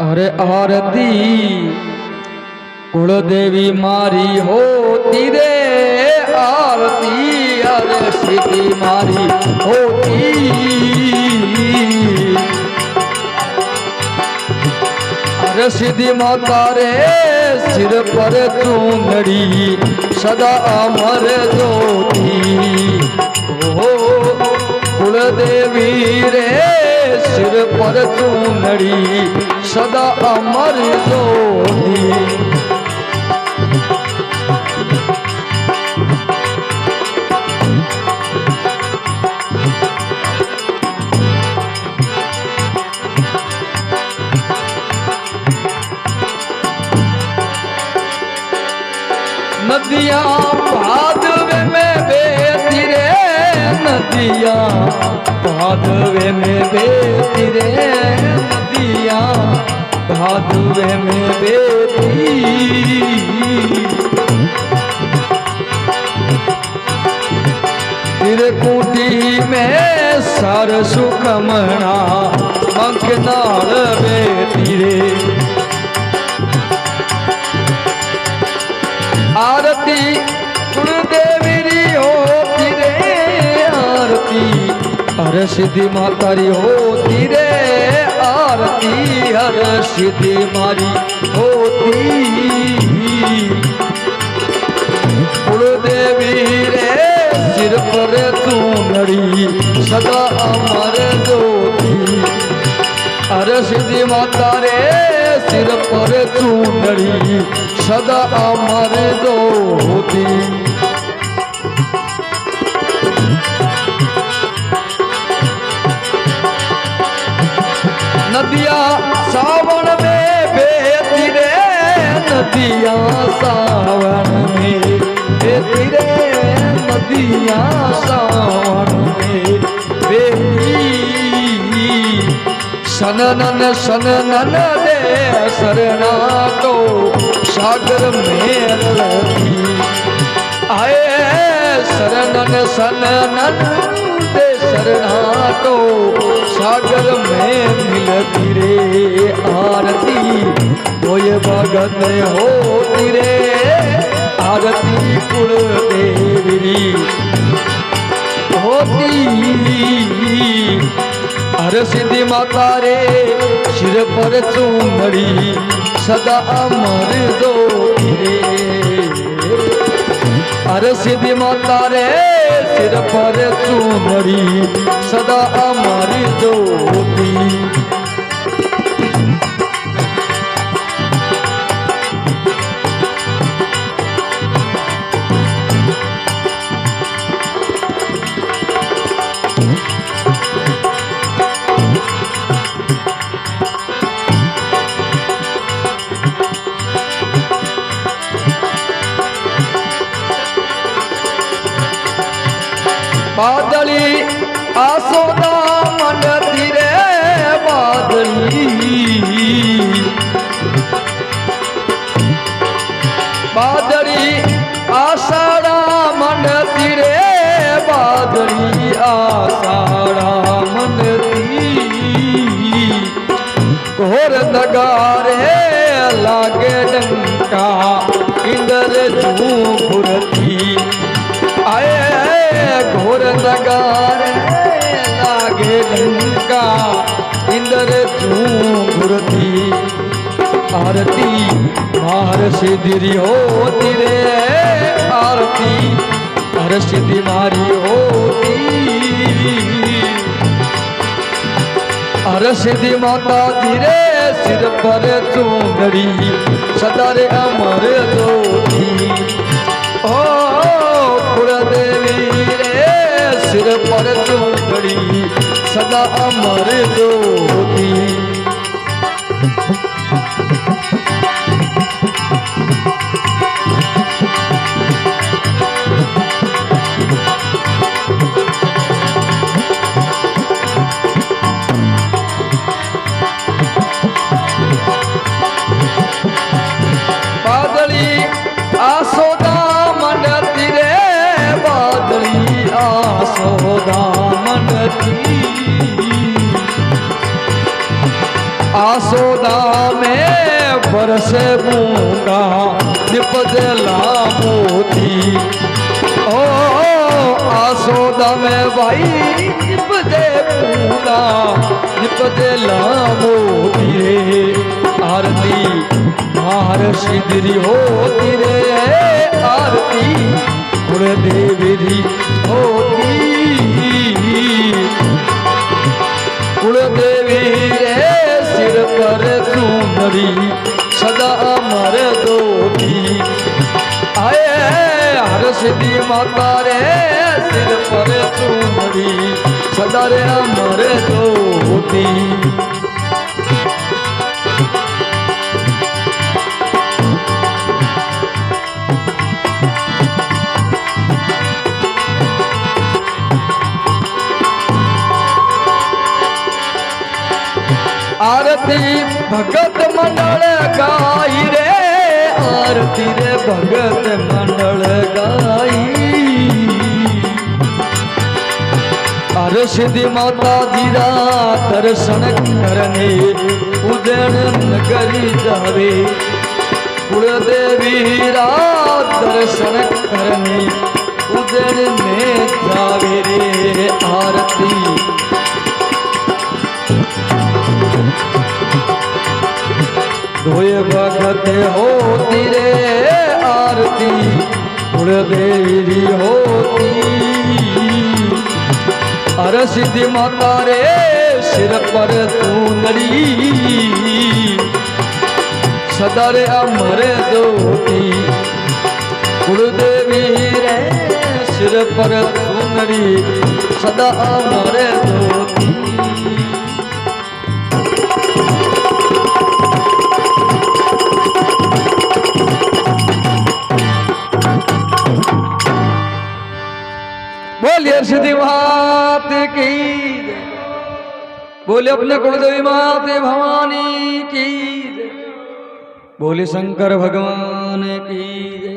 अरे आरती कुलदेवी मारी होती रे आरती अरे सिद्धि मारी होती अरे सिद्धि माता रे सिर पर चूंदड़ी सदा अमर ज्योति हो कुलदेवी रे सिर पर चूंदड़ी सदा अमर ज्योति नदियाँ भादवे में बहती रे नदियाँ भादवे में बहती रे नदियाँ भादवे में बहती त्रिकुटी में सर सुखमना मंकनाल बहती रे आरती कुलदेवी होती रे आरती हर सिद्धि मातारी होती रे आरती हर सिद्धि मारी होती कुलदेवी रे सिर पर चूंदड़ी सदा अमर ज्योति हर सिद्धि माता रे सिर पर चूंदड़ी सदा अमर ज्योति नदियाँ सावन में बहती रे नदियाँ सावन में बहती रे नदियाँ सावन में बहती सननन सननन दे सरना तो सागर में लगी आए सरनन सननन दे सरना तो सागर में मिलती रे आरती कोई भगत होती रे आरती कुलदेवी होती हर सिद्धि माता रे सिर पर चूंदड़ी सदा अमर ज्योति रे हर सिद्धि माता रे सिर पर चूंदड़ी सदा अमर ज्योति बादली आसोदा मनती रे बादली बादली आषाढ़ा मनती रे बादली आषाढ़ा मनती घोर नगारे लागे डंका इंद्र जू घुरती आए घोर नगार लागे डंका इंद्र घुरती आरती मार सिद्धि होती रे आरती हर सिद्धि मारी होती हर सिद्धि माता धीरे सिर पर चूंदड़ी सदा रे अमर ज्योति ओ कुलदेवी रे सिर पर चूंदड़ी सदा अमर ज्योति बादली आसोदा मनती रे बादली आसोदा मनती आसोदा में बरसे बूंदा निपजला मोती ओ आसोदा में भाई निपजे बूंदा निपजला मोती रे आरती मार सिद्धि होती रे आरती कुलदेवी होती कुलदेवी रे सिर पर चूनरी सदा अमर दोती आए हर सिद्धि माता रे सिर पर चूनरी सदा रे अमर दोती आरती भगत मंडल गाई रे आरती रे भगत मंडल गाई अरे सिद्धि माता जीरा दर्शन करने उदयन नगरी जावे कुलदेवी रा दर्शन करने उदयन में जावे रे आरती धोए भगत होती रे आरती कुलदेवी होती अरे सिद्धि माता रे सिर पर चूनरी सदा रे अमर दोती कुलदेवी रे सिर पर चूनरी सदा अमर दोती बोलिए सिद्धि मात की बोले अपने कुलदेवी माते भवानी की बोले शंकर भगवान की